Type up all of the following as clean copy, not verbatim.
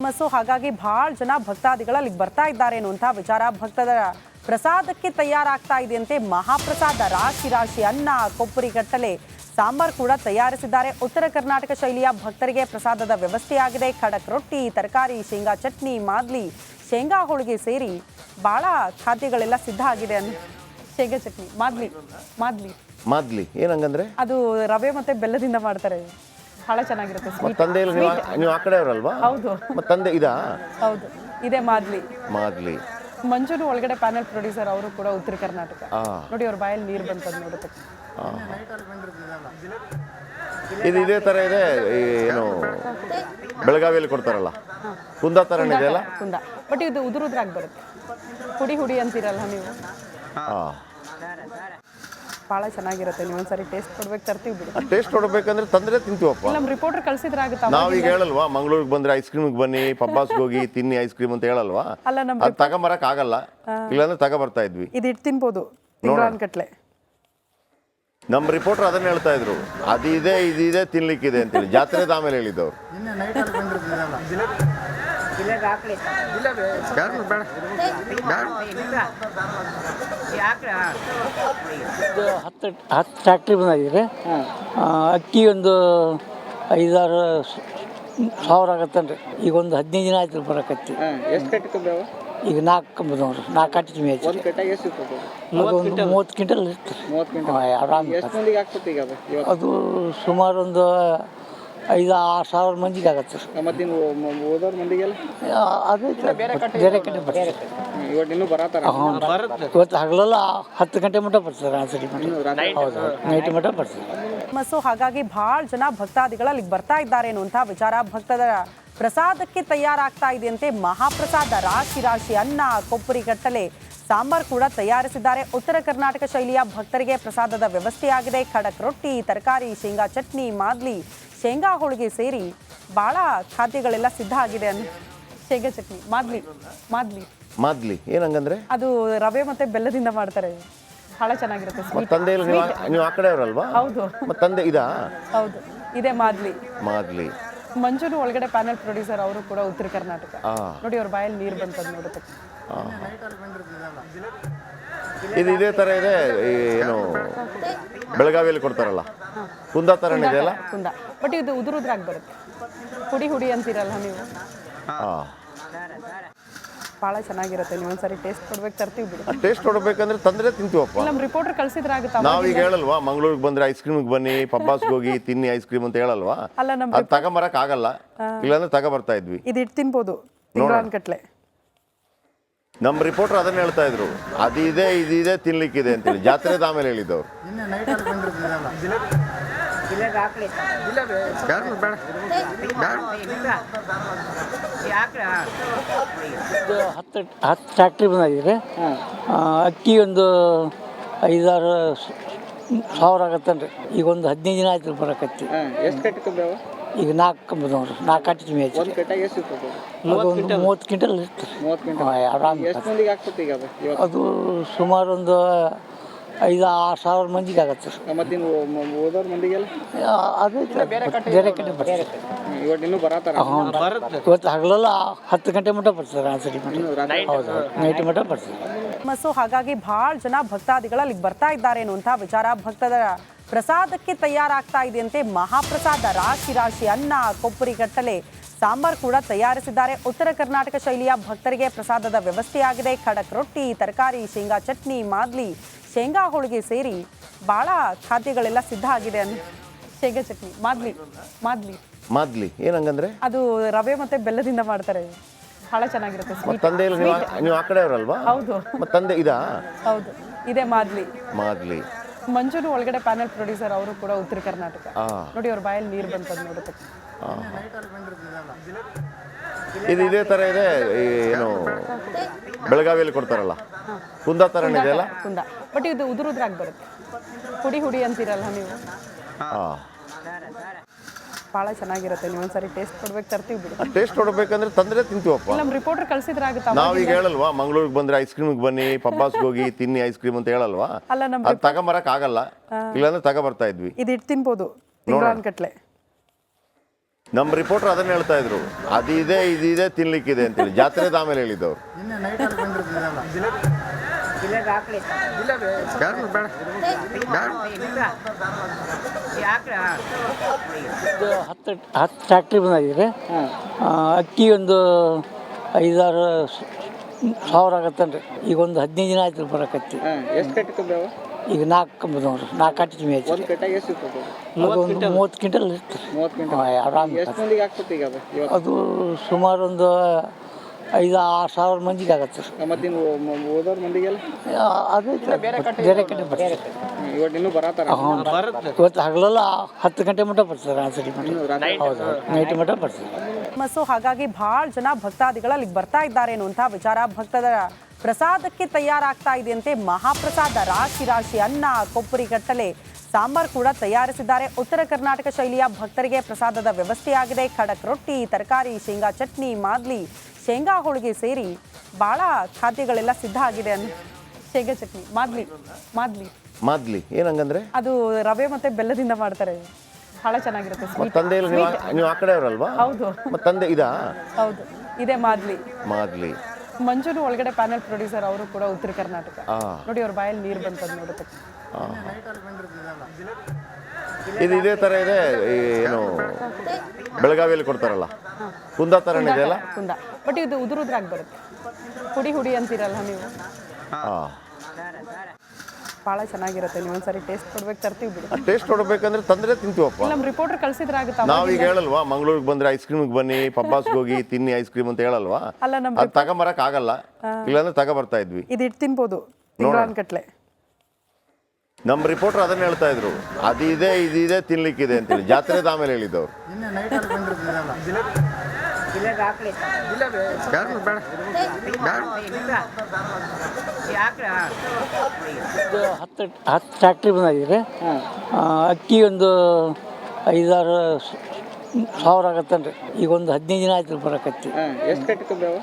Christmas ಹಾಗಾಗಿ ಬಹಳ ಜನ ಭಕ್ತಾದಿಗಳು ಅಲ್ಲಿಗೆ ಬರ್ತಾ ಇದ್ದಾರೆ ಅನ್ನುವಂಥ ವಿಚಾರ. ಭಕ್ತರ ಪ್ರಸಾದಕ್ಕೆ ತಯಾರಾಗ್ತಾ ಇದೆಯಂತೆ ಮಹಾಪ್ರಸಾದ. ರಾಶಿ ರಾಶಿ ಅನ್ನ, ಕೊಬ್ಬರಿ ಗಟ್ಟಲೆ ಸಾಂಬಾರ್ ಕೂಡ ತಯಾರಿಸಿದ್ದಾರೆ. ಉತ್ತರ ಕರ್ನಾಟಕ ಶೈಲಿಯ ಭಕ್ತರಿಗೆ ಪ್ರಸಾದದ ವ್ಯವಸ್ಥೆಯಾಗಿದೆ. ಖಡಕ್ ರೊಟ್ಟಿ, ತರಕಾರಿ, ಶೇಂಗಾ ಚಟ್ನಿ, ಮಾದ್ಲಿ, ಶೇಂಗಾ ಹೋಳಿಗೆ ಸೇರಿ ಬಹಳ ಖಾದ್ಯಗಳೆಲ್ಲ ಸಿದ್ಧ ಆಗಿದೆ. ಶೇಂಗಾ ಚಟ್ನಿ, ಮಾದ್ಲಿ ಮಾದ್ಲಿ ಮಾದ್ಲಿ ಏನಂಗಂದ್ರೆ ಅದು ರವೆ ಮತ್ತೆ ಬೆಲ್ಲದಿಂದ ಮಾಡ್ತಾರೆ. ಬಹಳ ಚೆನ್ನಾಗಿರುತ್ತೆ. ತಂದೆ ನೀವು ಆ ಕಡೆಯವರಲ್ವಾ? ಹೌದು. ತಂದೆ ಇದಾ? ಹೌದು, ಇದೇ ಮಾದ್ಲಿ. ಮಾದ್ಲಿ ಮಂಜುನು ಒಳಗಡೆ ಪ್ಯಾನೆಲ್ ಪ್ರೊಡ್ಯೂಸರ್, ಅವರು ಕೂಡ ಉತ್ತರ ಕರ್ನಾಟಕ. ನೋಡಿ ಅವ್ರ ಬಾಯಲ್ಲಿ ನೀರು ಬಂತದ್ದು ನೋಡುತ್ತೆ. ಇದು ಇದೇ ತರ ಇದೆ. ಏನು ಬೆಳಗಾವಿಯಲ್ಲಿ ಕೊಡ್ತಾರಲ್ಲ ಕುಂದ ತರ ಇದೆಯಲ್ಲ? ಕುಂದ, ಬಟ್ ಇದು ಉದುರುದ್ರಾಗಿ ಬರುತ್ತೆ. ಹುಡಿ ಹುಡಿ ಅಂತೀರಲ್ಲ ನೀವು. ಭಾಳ ಚೆನ್ನಾಗಿರುತ್ತೆ. ನೀವು ಒಂದ್ಸರಿ ಟೇಸ್ಟ್ ಕೊಡ್ಬೇಕು, ತರ್ತೀವಿ ಬಿಡಿ. ಟೇಸ್ಟ್ ಕೊಡ್ಬೇಕಂದ್ರೆ ತಂದ್ರೆ ತಿಂತೀವಪ್ಪ. ನಮ್ಮ ರಿಪೋರ್ಟರ್ ಕಳ್ಸಿದ್ರೆ ಆಗುತ್ತಾ? ನಾವೀಗ ಹೇಳಲ್ವಾ ಮಂಗಳೂರಿಗೆ ಬಂದ್ರೆ ಐಸ್ ಕ್ರೀಮ್ಗೆ ಬನ್ನಿ, ಪಬ್ಬಾಸ್ಗೆ ಹೋಗಿ ತಿನ್ನಿ ಐಸ್ ಕ್ರೀಮ್ ಅಂತ ಹೇಳಲ್ವಾ? ಅಲ್ಲ, ನಮ್ಮ ಅದು ತಗೊಂಬರಕ್ ಆಗಲ್ಲ, ಇಲ್ಲಾಂದ್ರೆ ತಗೊಬರ್ತಾ ಇದ್ವಿ. ಇದು ಇಟ್ಟು ತಿನ್ಬೋದು ತಿಂಗಳಾನ್ಗಟ್ಲೆ. ನಮ್ಮ ರಿಪೋರ್ಟರ್ ಅದನ್ನ ಹೇಳ್ತಾ ಇದ್ರು, ಅದಿದೆ ಇದಿದೆ ತಿನ್ಲಿಕ್ಕಿದೆ ಅಂತೇಳಿ. ಜಾತ್ರೆದ ಆಮೇಲೆ ಹೇಳಿದ್ದವ್ರು. ಹತ್ತು ಫ್ಯಾಕ್ಟ್ರಿ ಬಂದಾಗಿದೆ. ಅಕ್ಕಿ ಒಂದು 5-6 ಸಾವಿರ ಆಗತ್ತನ್ರಿ. ಈಗ ಒಂದು 15 ದಿನ ಆಯ್ತು ಬರಕತ್ತಿ. ಎಷ್ಟು ಕಟ್ಟಿಕೊಂಡವ? ಈಗ 4 ಬಂದವ್ರಿ. 4 ಕಟ್ಟಿ ಮೇಯ್ತು. ಒಂದು ಕಟ್ಟಾಗ ಎಷ್ಟು ಇರ್ತದೆ? ಒಂದು 30 ಕ್ವಿಂಟಲ್ ಇರ್ತದೆ. 30 ಕ್ವಿಂಟಲ್. ಆರಾಮ್. ಎಷ್ಟು ಮಂದಿಗೆ ಆಗ್ತದೆ ಈಗ ಅದು? ಅದು ಸುಮಾರು ಒಂದು 5-6 ಸಾವಿರ ಮಂದಿಗೆ ಆಗತ್ತೆ. ಮತ್ತೆ ಓದೋರ್ ಮಂದಿಗೆಲ್ಲ ಅದು ಬೇರೆ ಕಡೆ ಬರ್ತಾರೆ. ಇವತ್ತು ಇನ್ನೂ ಬರತ್ತಾರ? ಇವತ್ತು ಹಗಲೆಲ್ಲ 10 ಗಂಟೆ ಮಟ್ಟ ಬರ್ತಾರೆ. ಆ ಸರಿ ಹೌದು, ನೈಟ್ ಮಟ್ಟ ಬರ್ತಾರೆ. ಕ್ರಿಸ್ಮಸ್ ಹಾಗಾಗಿ ಬಹಳ ಜನ ಭಕ್ತಾದಿಗಳು ಅಲ್ಲಿಗೆ ಬರ್ತಾ ಇದ್ದಾರೆ ಅನ್ನುವಂಥ ವಿಚಾರ. ಭಕ್ತರ ಪ್ರಸಾದಕ್ಕೆ ತಯಾರಾಗ್ತಾ ಇದೆಯಂತೆ ಮಹಾಪ್ರಸಾದ. ರಾಶಿ ರಾಶಿ ಅನ್ನ, ಕೊಬ್ಬರಿ ಗಟ್ಟಲೆ ಸಾಂಬಾರ್ ಕೂಡ ತಯಾರಿಸಿದ್ದಾರೆ. ಉತ್ತರ ಕರ್ನಾಟಕ ಶೈಲಿಯ ಭಕ್ತರಿಗೆ ಪ್ರಸಾದದ ವ್ಯವಸ್ಥೆಯಾಗಿದೆ. ಖಡಕ್ ರೊಟ್ಟಿ, ತರಕಾರಿ, ಶೇಂಗಾ ಚಟ್ನಿ, ಮಾದ್ಲಿ, ಶೇಂಗಾ ಹೋಳಿಗೆ ಸೇರಿ ಬಹಳ ಖಾದ್ಯಗಳೆಲ್ಲ ಸಿದ್ಧ ಆಗಿದೆ. ಶೇಂಗಾ ಚಟ್ನಿ, ಮಾದ್ಲಿ ಮಾದ್ಲಿ ಮಾದ್ಲಿ ಏನಂಗಂದ್ರೆ ಅದು ರವೆ ಮತ್ತೆ ಬೆಲ್ಲದಿಂದ ಮಾಡ್ತಾರೆ. ಬಹಳ ಚೆನ್ನಾಗಿರುತ್ತೆ. ತಂದೆ ನೀವು ಆ ಕಡೆಯವರಲ್ವಾ? ಹೌದು. ತಂದೆ ಇದಾ? ಹೌದು, ಇದೇ ಮಾದ್ಲಿ. ಮಾದ್ಲಿ ಮಂಜುನು ಒಳಗಡೆ ಪ್ಯಾನೆಲ್ ಪ್ರೊಡ್ಯೂಸರ್, ಅವರು ಕೂಡ ಉತ್ತರ ಕರ್ನಾಟಕ. ನೋಡಿ ಅವ್ರ ಬಾಯಲ್ಲಿ ನೀರು ಬಂತದ್ದು ನೋಡುತ್ತೆ. ಇದು ಇದೇ ತರ ಇದೆ. ಏನು ಬೆಳಗಾವಿಯಲ್ಲಿ ಕೊಡ್ತಾರಲ್ಲ ಕುಂದ ತರ ಇದೆಯಲ್ಲ? ಕುಂದ, ಬಟ್ ಇದು ಉದುರುದ್ರಾಗಿ ಬರುತ್ತೆ. ಹುಡಿ ಹುಡಿ ಅಂತೀರಲ್ಲ ನೀವು. ಭಾಳ ಚೆನ್ನಾಗಿರುತ್ತೆ. ನೀವು ಒಂದ್ಸರಿ ಟೇಸ್ಟ್ ಕೊಡ್ಬೇಕು, ತರ್ತೀವಿ ಬಿಡಿ. ಟೇಸ್ಟ್ ಕೊಡ್ಬೇಕಂದ್ರೆ ತಂದ್ರೆ ತಿಂತೀವಪ್ಪ. ನಮ್ಮ ರಿಪೋರ್ಟರ್ ಕಳ್ಸಿದ್ರೆ ಆಗುತ್ತಾ? ನಾವೀಗ ಹೇಳಲ್ವಾ ಮಂಗಳೂರಿಗೆ ಬಂದ್ರೆ ಐಸ್ ಕ್ರೀಮ್ಗೆ ಬನ್ನಿ, ಪಬ್ಬಾಸ್ಗೆ ಹೋಗಿ ತಿನ್ನಿ ಐಸ್ ಕ್ರೀಮ್ ಅಂತ ಹೇಳಲ್ವಾ? ಅಲ್ಲ, ನಮ್ಮ ಅದು ತಗೊಂಬರಕ್ ಆಗಲ್ಲ, ಇಲ್ಲಾಂದ್ರೆ ತಗೊಬರ್ತಾ ಇದ್ವಿ. ಇದು ಇಟ್ಟು ತಿನ್ಬೋದು ತಿಂಗಳಾನ್ಗಟ್ಲೆ. ನಮ್ಮ ರಿಪೋರ್ಟರ್ ಅದನ್ನ ಹೇಳ್ತಾ ಇದ್ರು, ಅದಿದೆ ಇದಿದೆ ತಿನ್ಲಿಕ್ಕಿದೆ ಅಂತೇಳಿ. ಜಾತ್ರೆದ ಆಮೇಲೆ ಹೇಳಿದ್ದವ್ರು. ಹತ್ತು ಫ್ಯಾಕ್ಟ್ರಿ ಬಂದಾಗಿದೆ. ಅಕ್ಕಿ ಒಂದು 5-6 ಸಾವಿರ ಆಗತ್ತನ್ರಿ. ಈಗ ಒಂದು 15 ದಿನ ಆಯ್ತು ಬರಕತ್ತಿ. ಎಷ್ಟು ಕಟ್ಟಿಕೊಂಡವ? ಈಗ 4 ಬಂದವ್ರಿ. 4 ಕಟ್ಟಿ ಮೇಯ್ತು. ಒಂದು ಕಟ್ಟಾಗ ಎಷ್ಟು ಇರ್ತದೆ? ಒಂದು 30 ಕ್ವಿಂಟಲ್ ಇರ್ತದೆ. 30 ಕ್ವಿಂಟಲ್. ಆರಾಮ್. ಎಷ್ಟು ಮಂದಿಗೆ ಆಗ್ತದೆ ಈಗ ಅದು? ಅದು ಸುಮಾರು ಒಂದು 5-6 ಸಾವಿರ ಮಂದಿಗೆ ಆಗತ್ತೆ. ಮತ್ತೆ ಓದೋರ್ ಮಂದಿಗೆಲ್ಲ ಅದು ಬೇರೆ ಕಡೆ ಬರ್ತಾರೆ. ಇವತ್ತು ಇನ್ನೂ ಬರತ್ತಾರ? ಇವತ್ತು ಹಗಲೆಲ್ಲ 10 ಗಂಟೆ ಮಟ್ಟ ಬರ್ತಾರೆ. ಆ ಸರಿ ಹೌದು, ನೈಟ್ ಮಟ್ಟ ಬರ್ತಾರೆ. ಕ್ರಿಸ್ಮಸ್ ಹಾಗಾಗಿ ಬಹಳ ಜನ ಭಕ್ತಾದಿಗಳು ಅಲ್ಲಿಗೆ ಬರ್ತಾ ಇದ್ದಾರೆ ಅನ್ನುವಂಥ ವಿಚಾರ. ಭಕ್ತರ ಪ್ರಸಾದಕ್ಕೆ ತಯಾರಾಗ್ತಾ ಇದೆಯಂತೆ ಮಹಾಪ್ರಸಾದ. ರಾಶಿ ರಾಶಿ ಅನ್ನ, ಕೊಬ್ಬರಿ ಗಟ್ಟಲೆ ಸಾಂಬಾರ್ ಕೂಡ ತಯಾರಿಸಿದ್ದಾರೆ. ಉತ್ತರ ಕರ್ನಾಟಕ ಶೈಲಿಯ ಭಕ್ತರಿಗೆ ಪ್ರಸಾದದ ವ್ಯವಸ್ಥೆಯಾಗಿದೆ. ಖಡಕ್ ರೊಟ್ಟಿ, ತರಕಾರಿ, ಶೇಂಗಾ ಚಟ್ನಿ, ಮಾದ್ಲಿ, ಶೇಂಗಾ ಹೋಳಿಗೆ ಸೇರಿ ಬಹಳ ಖಾದ್ಯಗಳೆಲ್ಲ ಸಿದ್ಧ ಆಗಿದೆ. ಶೇಂಗಾ ಚಟ್ನಿ, ಮಾದ್ಲಿ ಮಾದ್ಲಿ ಮಾದ್ಲಿ ಏನಂಗಂದ್ರೆ ಅದು ರವೆ ಮತ್ತೆ ಬೆಲ್ಲದಿಂದ ಮಾಡ್ತಾರೆ. ಬಹಳ ಚೆನ್ನಾಗಿರುತ್ತೆ. ತಂದೆ ನೀವು ಆ ಕಡೆಯವರಲ್ವಾ? ಹೌದು. ತಂದೆ ಇದಾ? ಹೌದು, ಇದೇ ಮಾದ್ಲಿ. ಮಾದ್ಲಿ ಮಂಜುನು ಒಳಗಡೆ ಪ್ಯಾನೆಲ್ ಪ್ರೊಡ್ಯೂಸರ್, ಅವರು ಕೂಡ ಉತ್ತರ ಕರ್ನಾಟಕ. ನೋಡಿ ಅವ್ರ ಬಾಯಲ್ಲಿ ನೀರು ಬಂತದ್ದು ನೋಡುತ್ತೆ. ಇದು ಇದೇ ತರ ಇದೆ. ಏನು ಬೆಳಗಾವಿಯಲ್ಲಿ ಕೊಡ್ತಾರಲ್ಲ ಕುಂದ ತರ ಇದೆಯಲ್ಲ? ಕುಂದ, ಬಟ್ ಇದು ಉದುರುದ್ರಾಗಿ ಬರುತ್ತೆ. ಹುಡಿ ಹುಡಿ ಅಂತೀರಲ್ಲ ನೀವು. ಭಾಳ ಚೆನ್ನಾಗಿರುತ್ತೆ. ನೀವು ಒಂದ್ಸರಿ ಟೇಸ್ಟ್ ಕೊಡ್ಬೇಕು, ತರ್ತೀವಿ ಬಿಡಿ. ಟೇಸ್ಟ್ ಕೊಡ್ಬೇಕಂದ್ರೆ ತಂದ್ರೆ ತಿಂತೀವಪ್ಪ. ನಮ್ಮ ರಿಪೋರ್ಟರ್ ಕಳ್ಸಿದ್ರೆ ಆಗುತ್ತಾ? ನಾವೀಗ ಹೇಳಲ್ವಾ ಮಂಗಳೂರಿಗೆ ಬಂದ್ರೆ ಐಸ್ ಕ್ರೀಮ್ಗೆ ಬನ್ನಿ, ಪಬ್ಬಾಸ್ಗೆ ಹೋಗಿ ತಿನ್ನಿ ಐಸ್ ಕ್ರೀಮ್ ಅಂತ ಹೇಳಲ್ವಾ? ಅಲ್ಲ, ನಮ್ಮ ಅದು ತಗೊಂಬರಕ್ ಆಗಲ್ಲ, ಇಲ್ಲಾಂದ್ರೆ ತಗೊಬರ್ತಾ ಇದ್ವಿ. ಇದು ಇಟ್ಟು ತಿನ್ಬೋದು ತಿಂಗಳಾನ್ಗಟ್ಲೆ. ನಮ್ಮ ರಿಪೋರ್ಟರ್ ಅದನ್ನ ಹೇಳ್ತಾ ಇದ್ರು, ಅದಿದೆ ಇದಿದೆ ತಿನ್ಲಿಕ್ಕಿದೆ ಅಂತೇಳಿ. ಜಾತ್ರೆದ ಆಮೇಲೆ ಹೇಳಿದ್ದವ್ರು. ಇದು ಹತ್ತು ಫ್ಯಾಕ್ಟ್ರಿ ಬಂದಾಗಿದೆ. ಅಕ್ಕಿ ಒಂದು 5-6 ಸಾವಿರ ಆಗತ್ತನ್ರಿ. ಈಗ ಒಂದು 15 ದಿನ ಆಯ್ತು ಬರಕತ್ತಿ. ಎಷ್ಟು ಕಟ್ಟಿ ತುಂಬ್ಯಾವ? ಈಗ 4 ಬಂದವ್ರಿ. 4 ಕಟ್ಟಿ ತುಂಬಿ ಆಯ್ತು. ಒಂದು ಕಟ್ಟಾಗ ಎಷ್ಟು ಇರ್ತದೆ? ಅದು ಒಂದು 30 ಕ್ವಿಂಟಲ್ ಇರ್ತದೆ. 30 ಕ್ವಿಂಟಲ್. ಆರಾಮ್ ಎಷ್ಟು ಮಂದಿಗೆ ಆಗ್ತದೆ ಈಗ ಅದು ಇವತ್ತು? ಅದು ಸುಮಾರು ಒಂದು 5-6 ಸಾವಿರ ಮಂದಿಗೆ ಆಗತ್ತೆ ರೀ. ಮತ್ತಿನ್ನು ಓದೋರ್ ಮಂದಿಗೆಲ್ಲ ಅದು ಬೇರೆ ಕಡೆ ಬರ್ತಾರೆ. ಇವತ್ತು ಇನ್ನೂ ಬರತ್ತಾರ? ಇವತ್ತು ಹಗಲೆಲ್ಲ 10 ಗಂಟೆ ಮಟ್ಟ ಬರ್ತಾರೆ. ಆ ಸರಿ ಹೌದು, ನೈಟ್ ಮಟ್ಟ ಬರ್ತಾರೆ. ಸೊ ಹಾಗಾಗಿ ಬಹಳ ಜನ ಭಕ್ತಾದಿಗಳು ಅಲ್ಲಿಗೆ ಬರ್ತಾ ಇದ್ದಾರೆ ಅನ್ನುವಂಥ ವಿಚಾರ. ಭಕ್ತರ ಪ್ರಸಾದಕ್ಕೆ ತಯಾರಾಗ್ತಾ ಇದೆಯಂತೆ. ಮಹಾಪ್ರಸಾದ ರಾಶಿ ರಾಶಿ ಅನ್ನ, ಕೊಬ್ಬರಿ ಗಟ್ಟಲೆ ಸಾಂಬಾರ್ ಕೂಡ ತಯಾರಿಸಿದ್ದಾರೆ. ಉತ್ತರ ಕರ್ನಾಟಕ ಶೈಲಿಯ ಭಕ್ತರಿಗೆ ಪ್ರಸಾದದ ವ್ಯವಸ್ಥೆಯಾಗಿದೆ. ಖಡಕ್ ರೊಟ್ಟಿ, ತರಕಾರಿ, ಶೇಂಗಾ ಚಟ್ನಿ, ಮಾದ್ಲಿ, ಶೇಂಗಾ ಹೋಳಿಗೆ ಸೇರಿ ಬಹಳ ಖಾದ್ಯಗಳೆಲ್ಲ ಸಿದ್ಧ ಆಗಿದೆ. ಶೇಂಗಾ ಚಟ್ನಿ, ಮಾದ್ಲಿ ಮಾದ್ಲಿ ಮಾದ್ಲಿ ಏನಂಗಂದ್ರೆ ಅದು ರವೆ ಮತ್ತೆ ಬೆಲ್ಲದಿಂದ ಮಾಡ್ತಾರೆ. ಬಹಳ ಚೆನ್ನಾಗಿರುತ್ತೆ. ಮತ್ತೆ ತಂದೆ ಇಲ್ಲ, ನೀವು ಆ ಕಡೆಯವರಲ್ವಾ? ಹೌದು. ಮತ್ತೆ ತಂದೆ ಇದಾ? ಹೌದು, ಇದೇ ಮಾದ್ಲಿ. ಮಾದ್ಲಿ. ಮಂಜುನು ಒಳಗಡೆ ಪ್ಯಾನೆಲ್ ಪ್ರೊಡ್ಯೂಸರ್, ಅವರು ಕೂಡ ಉತ್ತರ ಕರ್ನಾಟಕ. ನೋಡಿ ಅವ್ರ ಬಾಯಲ್ಲಿ ನೀರು ಬಂತದ್ದು ನೋಡುತ್ತೆ. ಇದು ಇದೇ ಥರ ಇದೆ. ಏನು ಬೆಳಗಾವಿಯಲ್ಲಿ ಕೊಡ್ತಾರಲ್ಲ, ಕುಂದ ಥರನೇ ಇದೆ ಅಲ್ಲ? ಕುಂದ, ಬಟ್ ಇದು ಉದುರುದ್ರಾಗಿ ಬರುತ್ತೆ. ಹುಡಿ ಹುಡಿ ಅಂತೀರಲ್ಲ ನೀವು. ಭಾಳ ಚೆನ್ನಾಗಿರುತ್ತೆ. ನೀವು ಒಂದ್ಸರಿ ಟೇಸ್ಟ್ ಕೊಡ್ಬೇಕು, ತರ್ತೀವಿ ಬಿಡಿ. ಟೇಸ್ಟ್ ಕೊಡ್ಬೇಕಂದ್ರೆ ತಂದ್ರೆ ತಿಂತೀವಪ್ಪ. ನಮ್ಮ ರಿಪೋರ್ಟರ್ ಕಳ್ಸಿದ್ರಾಗುತ್ತಾ? ನಾವೀಗ ಹೇಳಲ್ವಾ, ಮಂಗಳೂರಿಗೆ ಬಂದ್ರೆ ಐಸ್ ಕ್ರೀಮ್ಗೆ ಬನ್ನಿ, ಪಬ್ಬಾಸ್ಗೆ ಹೋಗಿ ತಿನ್ನಿ ಐಸ್ ಕ್ರೀಮ್ ಅಂತ ಹೇಳಲ್ವಾ? ಅಲ್ಲ, ನಮ್ಮ ಅದು ತಗೊಂಬರಕ್ ಆಗಲ್ಲ, ಇಲ್ಲಾಂದ್ರೆ ತಗೊಬರ್ತಾ ಇದ್ವಿ. ಇದು ಇಟ್ಟು ತಿನ್ಬೋದು ತಿಂಗಳನ್ಗಟ್ಲೆ. ನಮ್ಮ ರಿಪೋರ್ಟರ್ ಅದನ್ನ ಹೇಳ್ತಾ ಇದ್ರು, ಅದಿದೆ ಇದಿದೆ ತಿನ್ಲಿಕ್ಕಿದೆ ಅಂತೇಳಿ. ಜಾತ್ರೆದ ಆಮೇಲೆ ಹೇಳಿದ್ದವ್ರು. ಇದು 10 ಫ್ಯಾಕ್ಟ್ರಿ ಬಂದಾಗಿದೆ. ಅಕ್ಕಿ ಒಂದು 5-6 ಸಾವಿರ ಆಗತ್ತನ್ರಿ. ಈಗ ಒಂದು 15 ದಿನ ಆಯ್ತು ಬರಕತ್ತಿ. ಎಷ್ಟು ಕಟ್ಟಿ ತುಂಬ್ಯಾವ?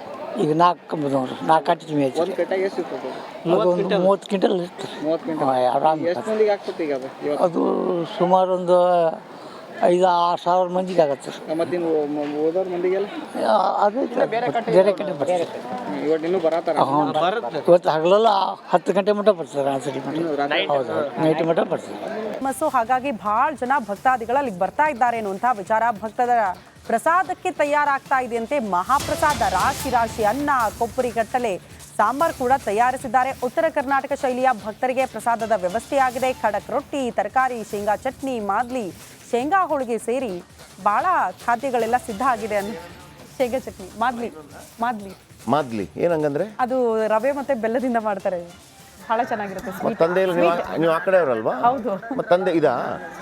ಈಗ 4 ಬಂದವ್ರಿ. 4 ಕಟ್ಟಿ ತುಂಬಿ ಆಯ್ತು. ಒಂದು ಕಟ್ಟಾಗ ಎಷ್ಟು ಇರ್ತದೆ? ಅದು ಒಂದು 30 ಕ್ವಿಂಟಲ್ ಇರ್ತದೆ. 30 ಕ್ವಿಂಟಲ್. ಆರಾಮ್. ಎಷ್ಟು ಮಂದಿಗೆ ಆಗ್ತದೆ ಈಗ ಅದು ಇವತ್ತು? ಅದು ಸುಮಾರು ಒಂದು 5-6 ಸಾವಿರ ಮಂದಿಗೆ ಆಗತ್ತೆ ರೀ. ಮತ್ತಿನ್ನು ಓದೋರ್ ಮಂದಿಗೆಲ್ಲ ಅದು ಬೇರೆ ಕಡೆ ಬರ್ತಾರೆ. ಇವತ್ತು ಇನ್ನೂ ಬರತ್ತಾರ? ಇವತ್ತು ಹಗಲೆಲ್ಲ 10 ಗಂಟೆ ಮಟ್ಟ ಬರ್ತಾರೆ. ಆ ಸರಿ ಹೌದು, ನೈಟ್ ಮಟ್ಟ ಬರ್ತಾರೆ. ಸೊ ಹಾಗಾಗಿ ಬಹಳ ಜನ ಭಕ್ತಾದಿಗಳು ಅಲ್ಲಿಗೆ ಬರ್ತಾ ಇದ್ದಾರೆ ಅನ್ನುವಂಥ ವಿಚಾರ. ಭಕ್ತರ ಪ್ರಸಾದಕ್ಕೆ ತಯಾರಾಗ್ತಾ ಇದೆಯಂತೆ. ಮಹಾಪ್ರಸಾದ ರಾಶಿ ರಾಶಿ ಅನ್ನ, ಕೊಬ್ಬರಿ ಗಟ್ಟಲೆ ಸಾಂಬಾರ್ ಕೂಡ ತಯಾರಿಸಿದ್ದಾರೆ. ಉತ್ತರ ಕರ್ನಾಟಕ ಶೈಲಿಯ ಭಕ್ತರಿಗೆ ಪ್ರಸಾದದ ವ್ಯವಸ್ಥೆಯಾಗಿದೆ. ಖಡಕ್ ರೊಟ್ಟಿ, ತರಕಾರಿ, ಶೇಂಗಾ ಚಟ್ನಿ, ಮಾದ್ಲಿ, ಶೇಂಗಾ ಹೋಳಿಗೆ ಸೇರಿ ಬಹಳ ಖಾದ್ಯಗಳೆಲ್ಲ ಸಿದ್ಧ ಆಗಿದೆ. ಶೇಂಗಾ ಚಟ್ನಿ, ಮಾದ್ಲಿ ಮಾದ್ಲಿ ಮಾದ್ಲಿ ಏನಂಗಂದ್ರೆ ಅದು ರವೆ ಮತ್ತೆ ಬೆಲ್ಲದಿಂದ ಮಾಡ್ತಾರೆ. ಬಹಳ ಚೆನ್ನಾಗಿರುತ್ತೆ. ಮತ್ತೆ ತಂದೆ ಇಲ್ಲ, ನೀವು ಆ ಕಡೆಯವರಲ್ವಾ? ಹೌದು. ಮತ್ತೆ ತಂದೆ ಇದಾ?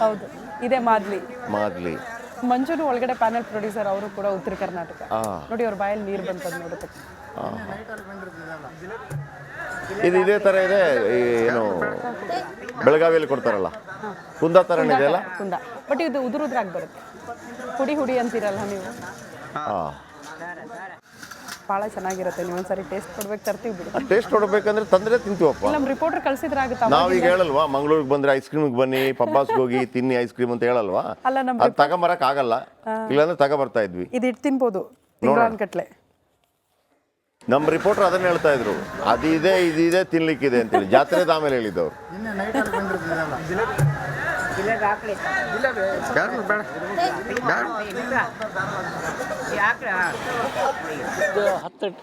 ಹೌದು, ಇದೇ ಮಾದ್ಲಿ. ಮಾದ್ಲಿ. ಮಂಜುನು ಒಳಗಡೆ ಪ್ಯಾನೆಲ್ ಪ್ರೊಡ್ಯೂಸರ್, ಅವರು ಕೂಡ ಉತ್ತರ ಕರ್ನಾಟಕ. ನೋಡಿ ಅವ್ರ ಬಾಯಲ್ಲಿ ನೀರು ಬಂತದ್ದು ನೋಡುತ್ತೆ. ಇದು ಇದೇ ಥರ ಇದೆ. ಏನು ಬೆಳಗಾವಿಯಲ್ಲಿ ಕೊಡ್ತಾರಲ್ಲ, ಕುಂದ ಥರನೇ ಇದೆ ಅಲ್ಲ? ಕುಂದ, ಬಟ್ ಇದು ಉದುರುದ್ರಾಗಿ ಬರುತ್ತೆ. ಹುಡಿ ಹುಡಿ ಅಂತೀರಲ್ಲ ನೀವು. ಭಾಳ ಚೆನ್ನಾಗಿರುತ್ತೆ. ನೀವು ಒಂದ್ಸರಿ ಟೇಸ್ಟ್ ಕೊಡ್ಬೇಕು, ತರ್ತೀವಿ ಬಿಡಿ. ಟೇಸ್ಟ್ ಕೊಡ್ಬೇಕಂದ್ರೆ ತಂದ್ರೆ ತಿಂತೀವಪ್ಪ. ನಮ್ಮ ರಿಪೋರ್ಟರ್ ಕಳ್ಸಿದ್ರಾಗುತ್ತಾ? ನಾವೀಗ ಹೇಳಲ್ವಾ, ಮಂಗಳೂರಿಗೆ ಬಂದ್ರೆ ಐಸ್ ಕ್ರೀಮ್ಗೆ ಬನ್ನಿ, ಪಬ್ಬಾಸ್ಗೆ ಹೋಗಿ ತಿನ್ನಿ ಐಸ್ ಕ್ರೀಮ್ ಅಂತ ಹೇಳಲ್ವಾ? ಅಲ್ಲ, ಅದು ತಗೊಂಬರಕ್ ಆಗಲ್ಲ, ಇಲ್ಲಾಂದ್ರೆ ತಗೊಬರ್ತಾ ಇದ್ವಿ. ಇದು ಇಟ್ಟು ತಿನ್ಬೋದು ತಿಂಗಳನ್ಗಟ್ಲೆ. ನಮ್ಮ ರಿಪೋರ್ಟರ್ ಅದನ್ನ ಹೇಳ್ತಾ ಇದ್ರು, ಅದಿದೆ ಇದಿದೆ ತಿನ್ಲಿಕ್ಕಿದೆ ಅಂತೇಳಿ. ಜಾತ್ರೆದ ಆಮೇಲೆ ಹೇಳಿದ್ದವ್ರು. ಇದು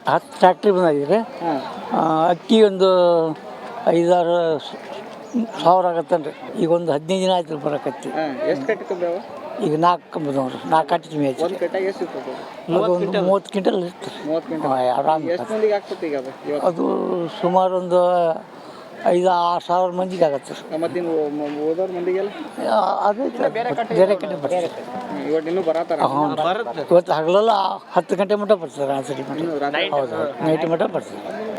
10 ಫ್ಯಾಕ್ಟ್ರಿ ಬಂದಾಗಿದೆ. ಅಕ್ಕಿ ಒಂದು 5-6 ಸಾವಿರ ಆಗತ್ತನ್ರಿ. ಈಗ ಒಂದು 15 ದಿನ ಆಯ್ತು ಬರಕತ್ತಿ. ಎಷ್ಟು ಕಟ್ಟಿ ತುಂಬ್ಯಾವ? ಈಗ 4 ಬಂದವ್ರಿ. 4 ಕಟ್ಟಿ ತುಂಬಿ ಆಯ್ತು. ಒಂದು ಕಟ್ಟಾಗ ಎಷ್ಟು ಇರ್ತದೆ? ಅದು ಒಂದು 30 ಕ್ವಿಂಟಲ್ ಇರ್ತದೆ. 30 ಕ್ವಿಂಟಲ್. ಆರಾಮ್. ಎಷ್ಟು ಮಂದಿಗೆ ಆಗ್ತದೆ ಈಗ ಅದು ಇವತ್ತು? ಅದು ಸುಮಾರು ಒಂದು 5-6 ಸಾವಿರ ಮಂದಿಗೆ ಆಗತ್ತೆ ರೀ. ಮತ್ತಿನ್ನು ಓದೋರ್ ಮಂದಿಗೆಲ್ಲ ಅದು ಬೇರೆ ಕಡೆ ಬರ್ತಾರೆ. ಇವತ್ತು ಇನ್ನೂ ಬರತ್ತಾರ? ಇವತ್ತು ಹಗಲೆಲ್ಲ 10 ಗಂಟೆ ಮಟ್ಟ ಬರ್ತಾರೆ. ಆ ಸರಿ ಹೌದು, ನೈಟ್ ಮಟ್ಟ ಬರ್ತಾರೆ.